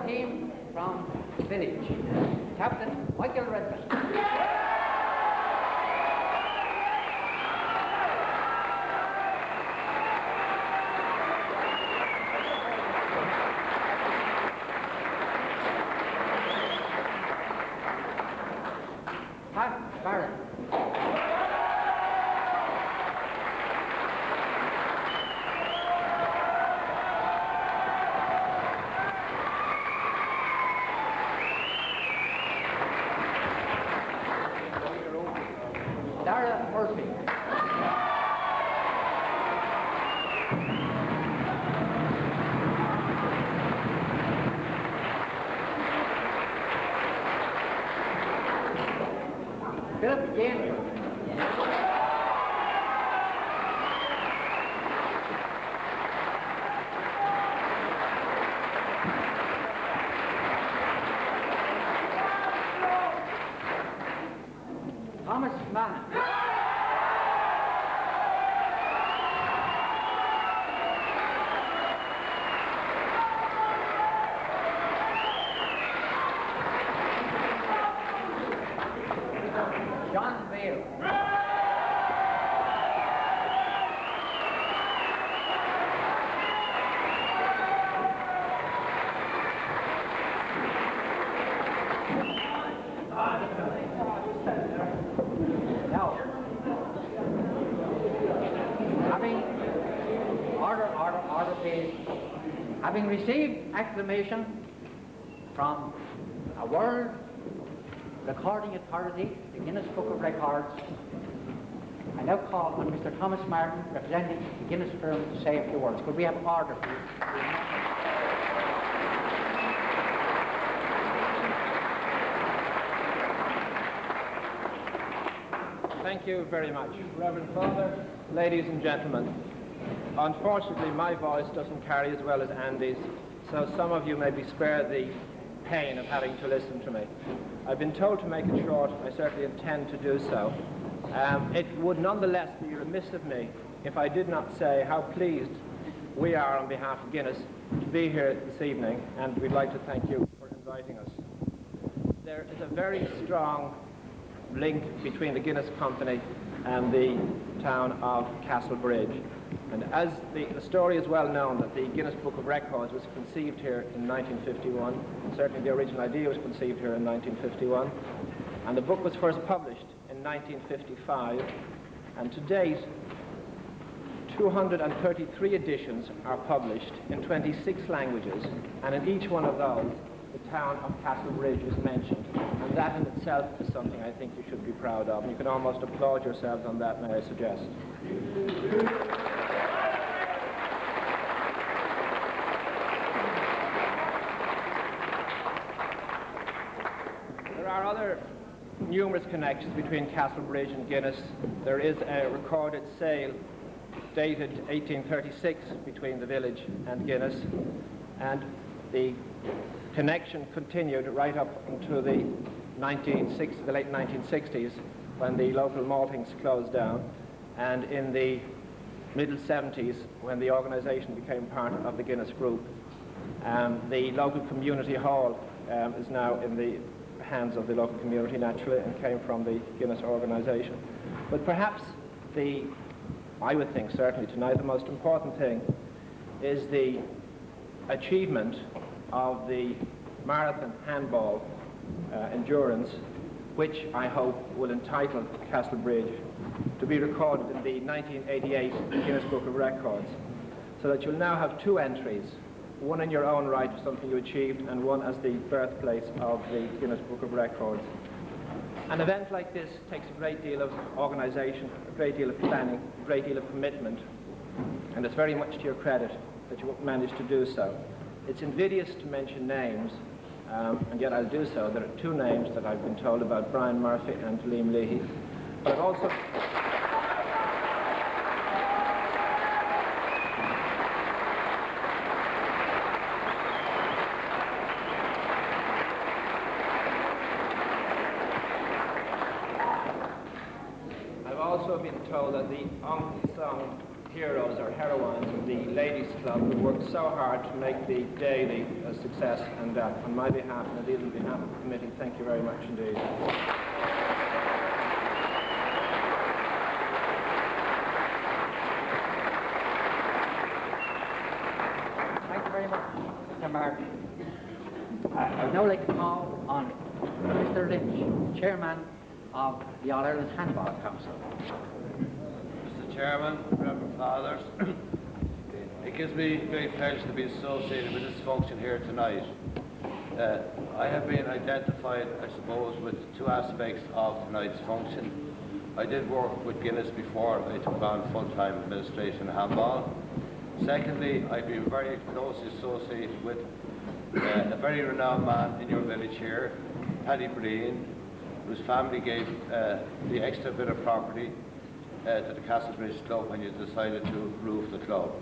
our team from the village, Captain Michael Redmond. Handballer. Murphy. Philip James. Thomas Mann. John Bale. Now, order, please. Having received acclamation from a world recording authority, the Guinness Book of Records, I now call on Mr. Thomas Martin, representing the Guinness firm, to say a few words. Could we have order, please? Thank you very much, Reverend Father, ladies and gentlemen. Unfortunately, my voice doesn't carry as well as Andy's, so some of you may be spared the pain of having to listen to me. I've been told to make it short. I certainly intend to do so. It would nonetheless be remiss of me if I did not say how pleased we are on behalf of Guinness to be here this evening, and we'd like to thank you for inviting us. There is a very strong link between the Guinness Company and the town of Castlebridge. And as the story is well known that the Guinness Book of Records was conceived here in 1951, certainly the original idea was conceived here in 1951, and the book was first published in 1955, and to date 233 editions are published in 26 languages, and in each one of those the town of Castlebridge is mentioned, and that in itself is something I think you should be proud of, and you can almost applaud yourselves on that, may I suggest. There are other numerous connections between Castlebridge and Guinness. There is a recorded sale dated 1836 between the village and Guinness, and the connection continued right up into the late 1960s, when the local maltings closed down, and in the middle 70s when the organization became part of the Guinness Group. The local community hall is now in the hands of the local community, naturally, and came from the Guinness organization. But perhaps I would think certainly tonight, the most important thing is the achievement of the marathon handball endurance, which I hope will entitle Castlebridge to be recorded in the 1988 Guinness Book of Records, so that you'll now have two entries, one in your own right of something you achieved, and one as the birthplace of the Guinness Book of Records. An event like this takes a great deal of organization, a great deal of planning, a great deal of commitment, and it's very much to your credit that you managed to do so. It's invidious to mention names, and yet I'll do so. There are two names that I've been told about, Brian Murphy and Liam Leahy. But I've also been told that the unsung heroes or heroines of the Ladies Club who worked so hard to make the day a success, and on my behalf and indeed on behalf of the committee, thank you very much indeed. Thank you very much, Mr. Martin. I would now like to call on Mr. Lynch, Chairman of the All-Ireland Handball Council. Mr. Chairman, Reverend Fathers, it gives me great pleasure to be associated with this function here tonight. I have been identified, I suppose, with two aspects of tonight's function. I did work with Guinness before I took on full-time administration of handball. Secondly, I've been very closely associated with a very renowned man in your village here, Paddy Breen, whose family gave the extra bit of property to the Castlebridge club when you decided to roof the club.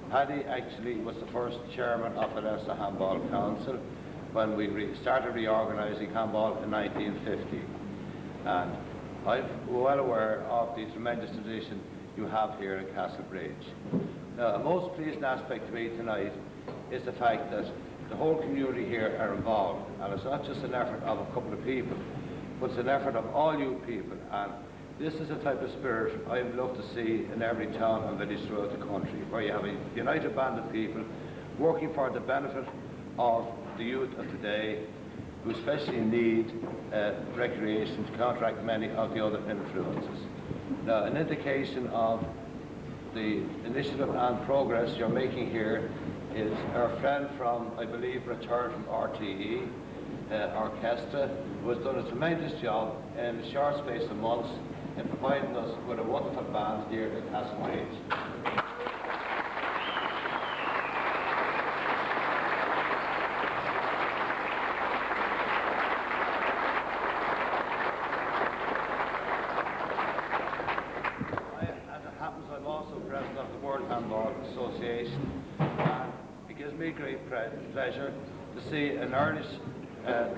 Paddy actually was the first chairman of the Leinster Handball Council when we started reorganising handball in 1950. And I'm well aware of the tremendous tradition you have here in Castlebridge. Now, a most pleasing aspect to me tonight is the fact that the whole community here are involved, and it's not just an effort of a couple of people, but it's an effort of all you people, and this is the type of spirit I would love to see in every town and village throughout the country, where you have a united band of people working for the benefit of the youth of today, who especially need recreation to counteract many of the other influences. Now, an indication of the initiative and progress you're making here is our friend from, I believe, returned from RTE, Orchestra, who has done a tremendous job in a short space of months in providing us with a wonderful band here at Castlebridge. Association, and it gives me great pleasure to see an Irish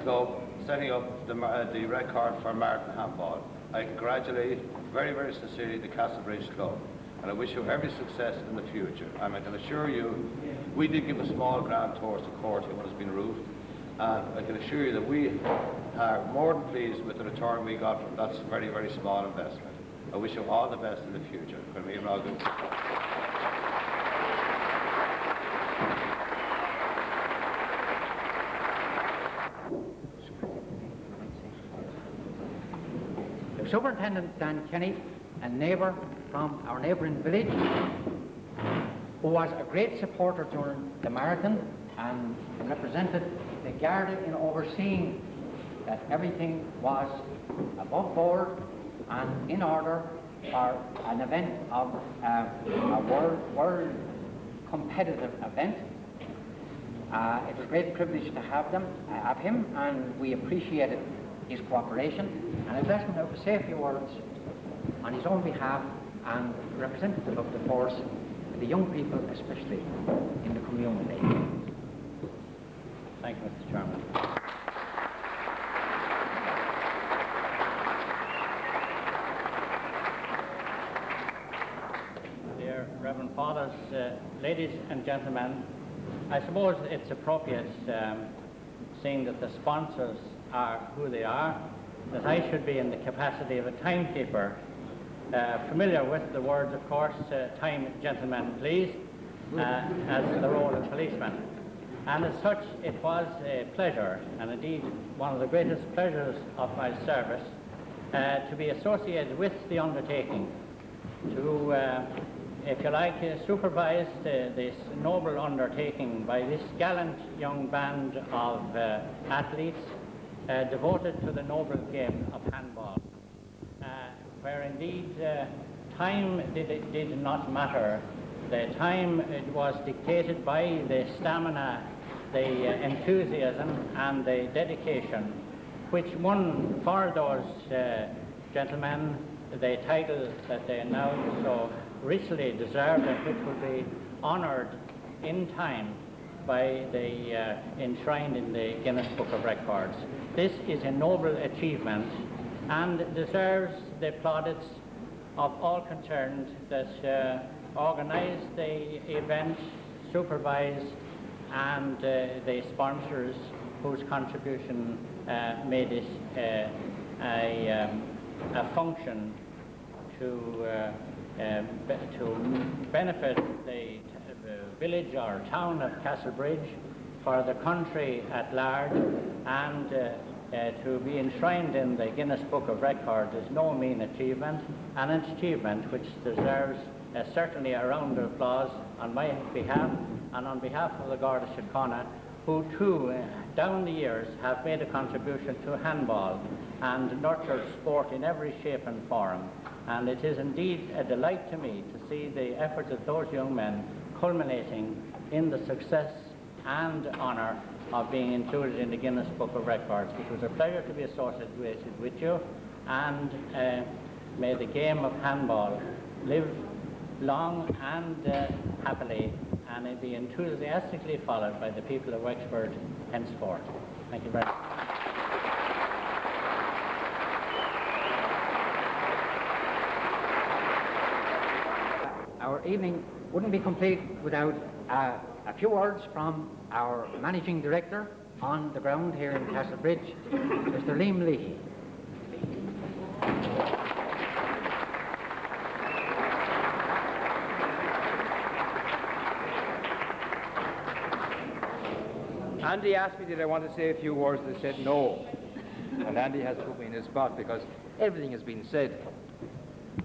club setting up the record for Martin Handball. I congratulate very, very sincerely the Castlebridge Club, and I wish you every success in the future. And I can assure you, we did give a small grant towards the court when it's been roofed, and I can assure you that we are more than pleased with the return we got from that very, very small investment. I wish you all the best in the future. Superintendent Dan Kenny, a neighbour from our neighbouring village, who was a great supporter during the marathon and represented the Garda in overseeing that everything was above board and in order for an event of a world competitive event. It was a great privilege to have him, and we appreciated his cooperation. And I've asked him now to say a few words on his own behalf and representative of the force, the young people especially in the community. Thank you, Mr. Chairman. Dear Reverend Fathers, ladies and gentlemen, I suppose it's appropriate, seeing that the sponsors are who they are, that I should be in the capacity of a timekeeper, familiar with the words, of course, time, gentlemen, please, as the role of policeman. And as such, it was a pleasure, and indeed one of the greatest pleasures of my service, to be associated with the undertaking, to, if you like, supervise this noble undertaking by this gallant young band of athletes devoted to the noble game of handball, where indeed time did not matter. The time was dictated by the stamina, the enthusiasm and the dedication which won for those gentlemen the title that they now so richly deserve, and which will be honoured in time by the enshrined in the Guinness Book of Records. This is a noble achievement and deserves the plaudits of all concerned that organise the event, supervise, and the sponsors whose contribution made it a function to benefit the village or town of Castlebridge, for the country at large, and to be enshrined in the Guinness Book of Records is no mean achievement, and an achievement which deserves certainly a round of applause on my behalf and on behalf of the Garda Síochána, who too, down the years, have made a contribution to handball and nurtured sport in every shape and form. And it is indeed a delight to me to see the efforts of those young men culminating in the success and honour of being included in the Guinness Book of Records. It was a pleasure to be associated with you, and may the game of handball live long and happily, and it be enthusiastically followed by the people of Wexford henceforth. Thank you very much. Our evening wouldn't be complete without a few words from our managing director on the ground here in Castlebridge, Mr. Lacey. Andy asked me did I want to say a few words, and I said no. And Andy has put me in his spot because everything has been said.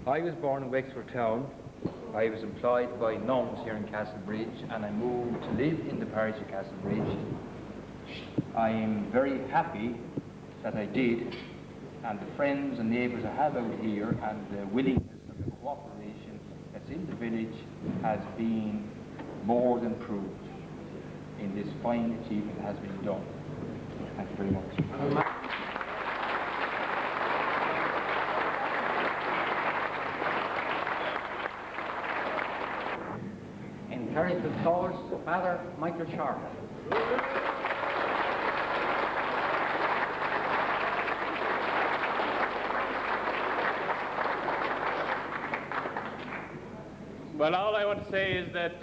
I was born in Wexford Town. I was employed by nuns here in Castlebridge, and I moved to live in the parish of Castlebridge. I am very happy that I did, and the friends and neighbours I have out here and the willingness and the cooperation that's in the village has been more than proved in this fine achievement that has been done. Thank you very much. In clerical souls, Father Michael Sharp. Well, all I want to say is that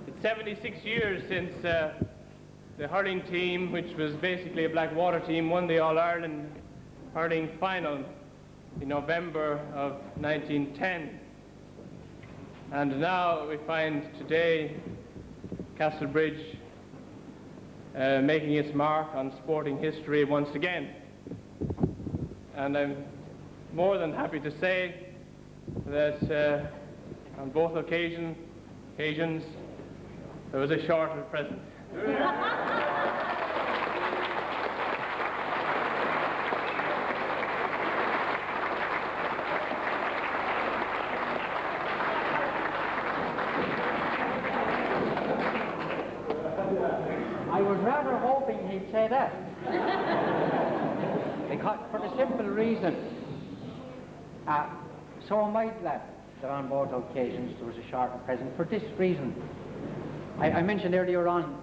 it's 76 years since the hurling team, which was basically a Blackwater team, won the All-Ireland hurling final in November of 1910. And now we find today Castlebridge making its mark on sporting history once again. And I'm more than happy to say that on both occasions there was a shorter present. I was rather hoping he'd say that. Because, for the simple reason, so am I glad that on both occasions there was a shorter present. For this reason, I mentioned earlier on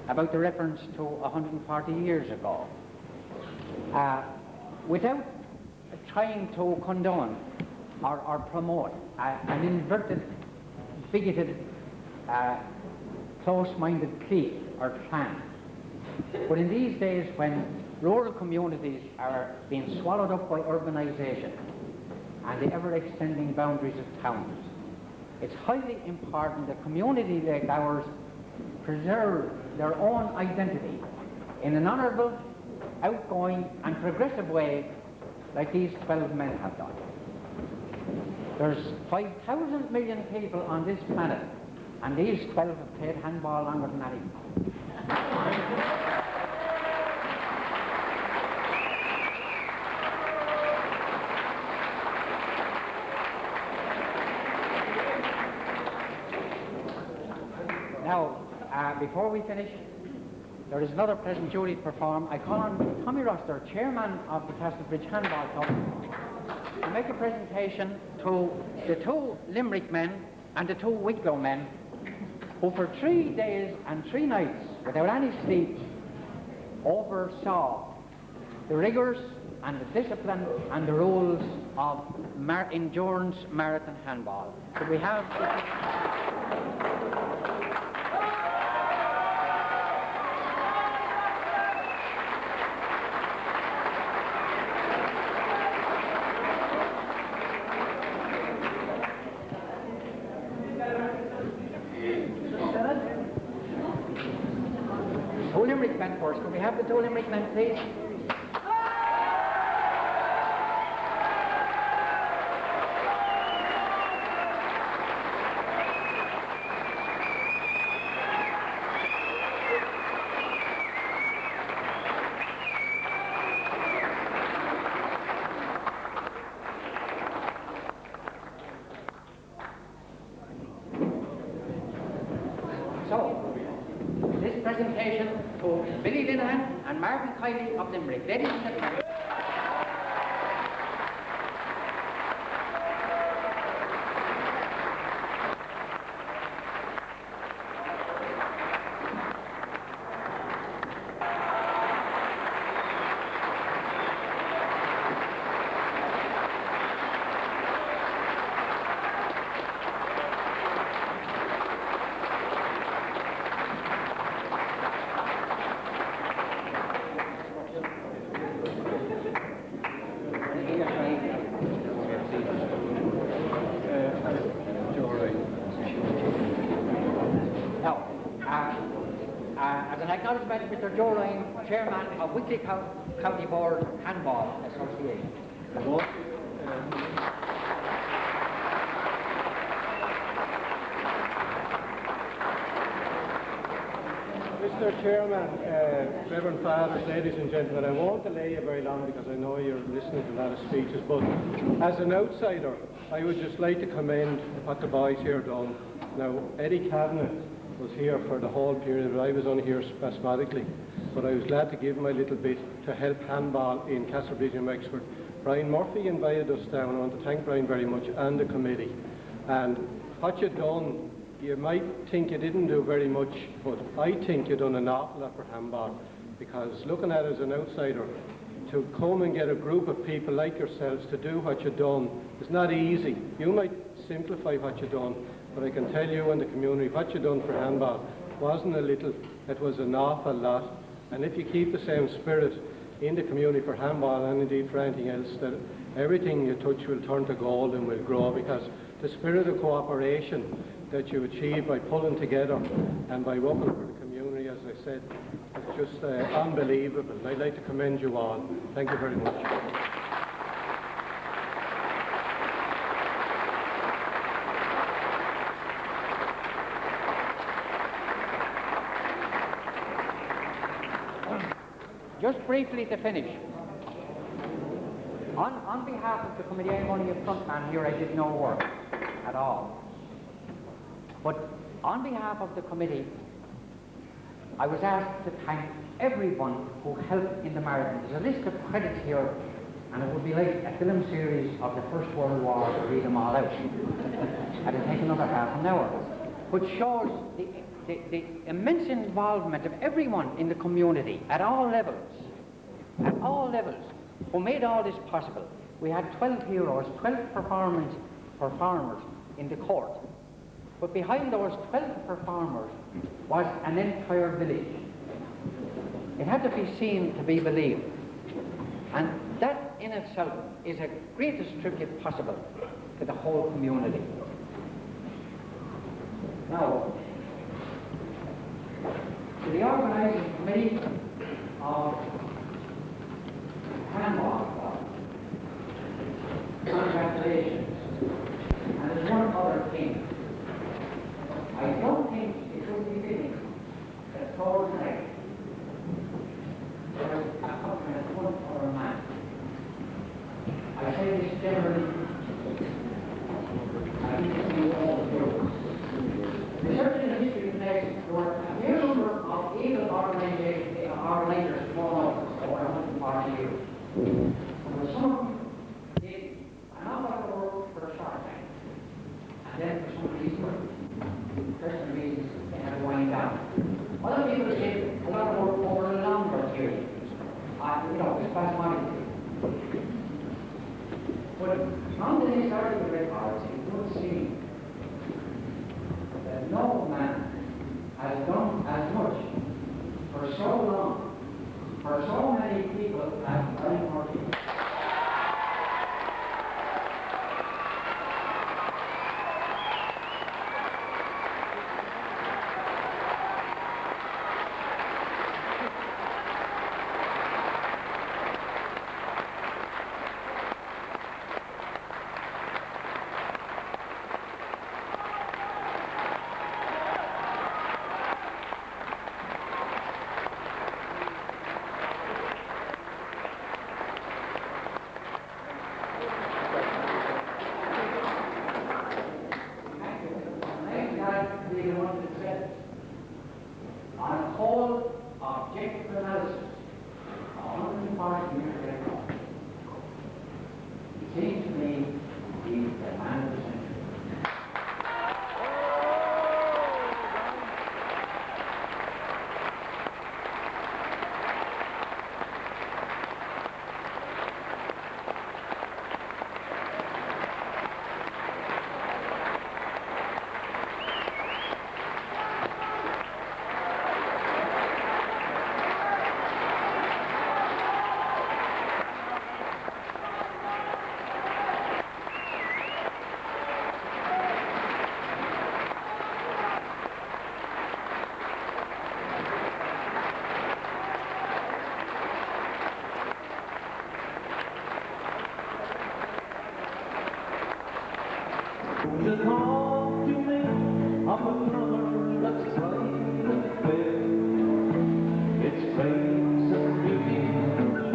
about the reference to 140 years ago. Without trying to condone or promote an inverted, bigoted, close-minded clique or clan, but in these days when rural communities are being swallowed up by urbanisation and the ever-extending boundaries of towns, it's highly important that communities like ours preserve their own identity in an honourable, outgoing and progressive way like these 12 men have done. There's 5,000 million people on this planet, and these 12 have played handball longer than anyone. Now, before we finish, there is another present duty to perform. I call on Tommy Roster, chairman of the Castlebridge Handball Club, to make a presentation to the 2 Limerick men and the 2 Wicklow men who for 3 days and 3 nights without any sleep oversaw the rigours and the discipline and the rules of endurance marathon handball. Could we have... Two Limerick men first. Could we have the two Limerick men, please? So, this presentation to Billy Linehan and Marvin Kiley of Limerick. Ladies and gentlemen. As an acknowledgement, Mr. Joe Ryan, Chairman of Wicklow County Board Handball Association. Mr. Chairman, Reverend Fathers, ladies and gentlemen, I won't delay you very long because I know you're listening to a lot of speeches, but as an outsider, I would just like to commend what the boys here have done. Now, Eddie Kavanagh was here for the whole period, but I was only here spasmodically. But I was glad to give my little bit to help handball in Castlebridge and Wexford. Brian Murphy invited us down. I want to thank Brian very much and the committee. And what you've done, you might think you didn't do very much, but I think you've done an awful lot for handball, because looking at it as an outsider, to come and get a group of people like yourselves to do what you've done is not easy. You might simplify what you've done, but I can tell you in the community, what you've done for handball wasn't a little, it was an awful lot. And if you keep the same spirit in the community for handball and indeed for anything else, that everything you touch will turn to gold and will grow, because the spirit of cooperation that you achieve by pulling together and by working for the community, as I said, is just unbelievable. And I'd like to commend you all. Thank you very much. Just briefly to finish, on behalf of the committee, I'm only a front man here, I did no work at all. But on behalf of the committee, I was asked to thank everyone who helped in the marathon. There's a list of credits here, and it would be like a film series of the First World War to read them all out. And it'll take another half an hour. Which shows the immense involvement of everyone in the community at all levels, who made all this possible. We had 12 heroes, 12 performers in the court. But behind those 12 performers was an entire village. It had to be seen to be believed. And that in itself is a greatest tribute possible to the whole community. Now, to the organising committee of handball, congratulations. And there's one other thing. I don't think it would be fitting that towards night there is a accompaniment of one other man. I say this generally, I think it's you all do. Research in the history of the next, there were a fair number of able organisers born up over 140 years. There were some of them did an awful lot of work for a short time, and then for some reason, personal reasons, they had to wind down. Other people did a lot of work over a longer period, spasmodically. But from the historical records, it would seem that no man has done as much for so long, for so many people as Brian Murphy. On a cold, objective analysis, 105 years record, it seems to me he's the man of the century. You talk to me of a brother that's right and fair. It's grace and beauty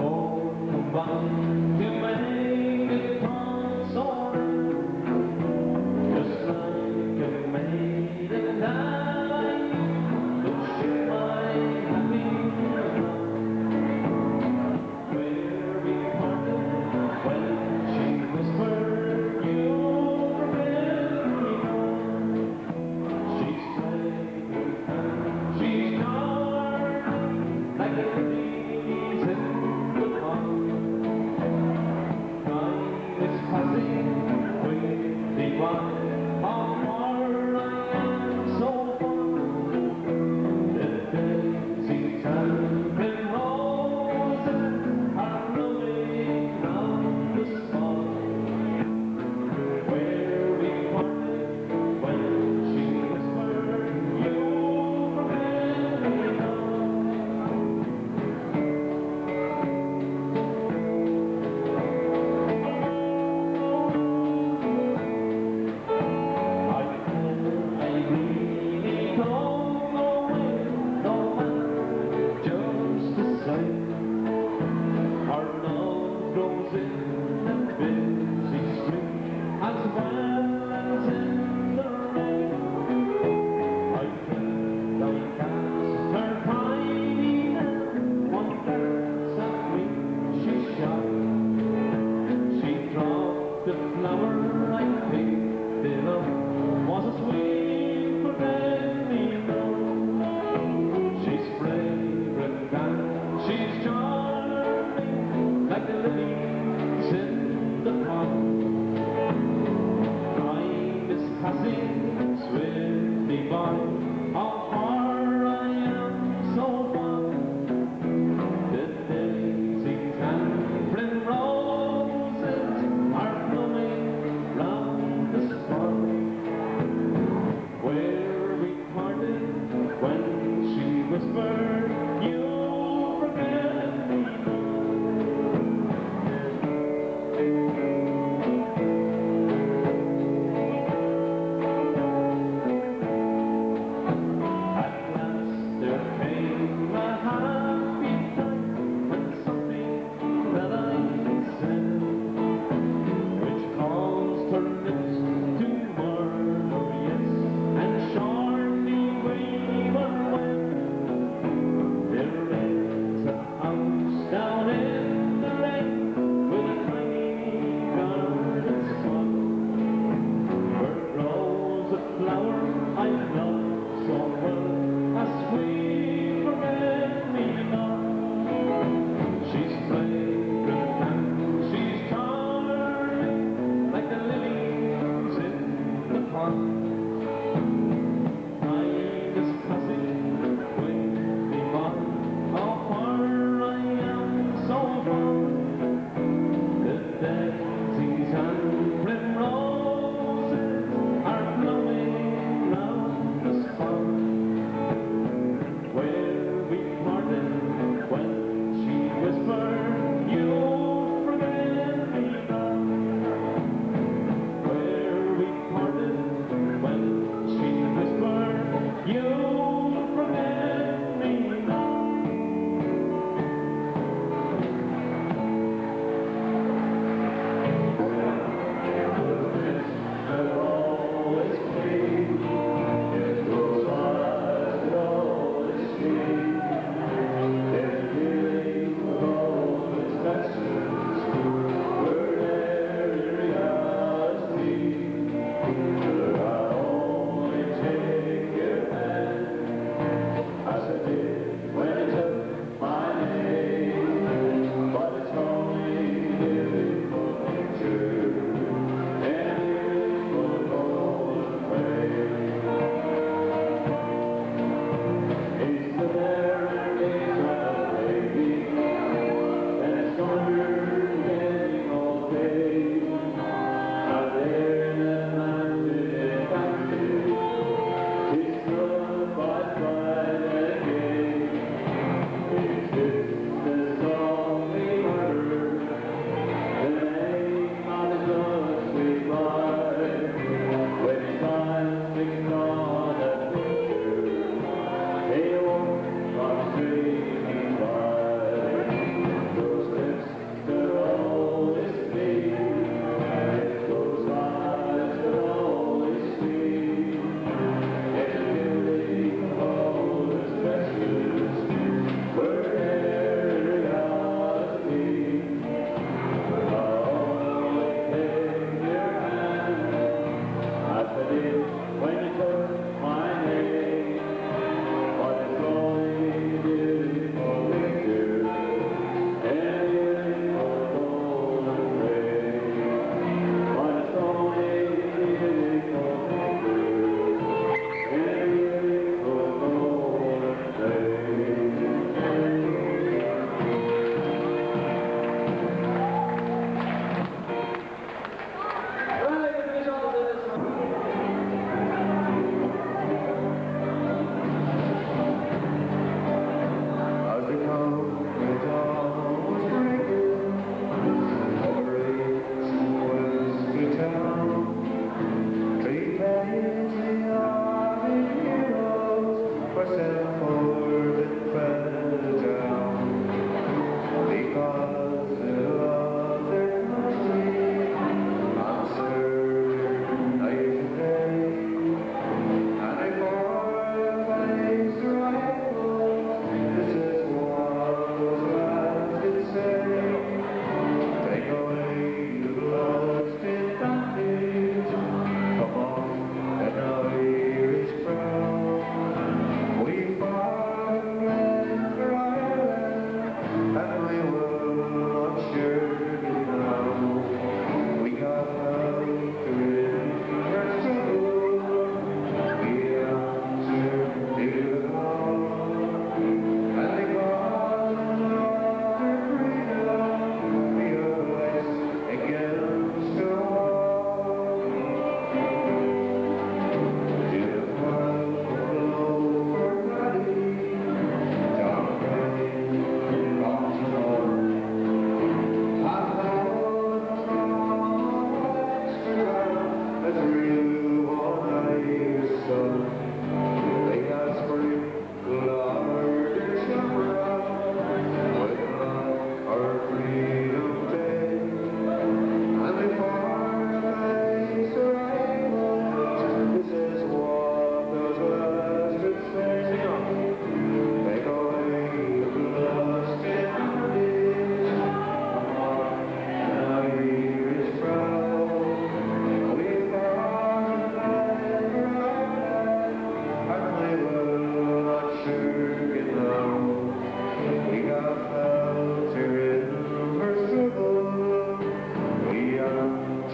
all combined to make it come so rare. Just like a maid in time, but she might have been around. Where we parted when she whispered you.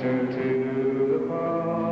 closer to the cross.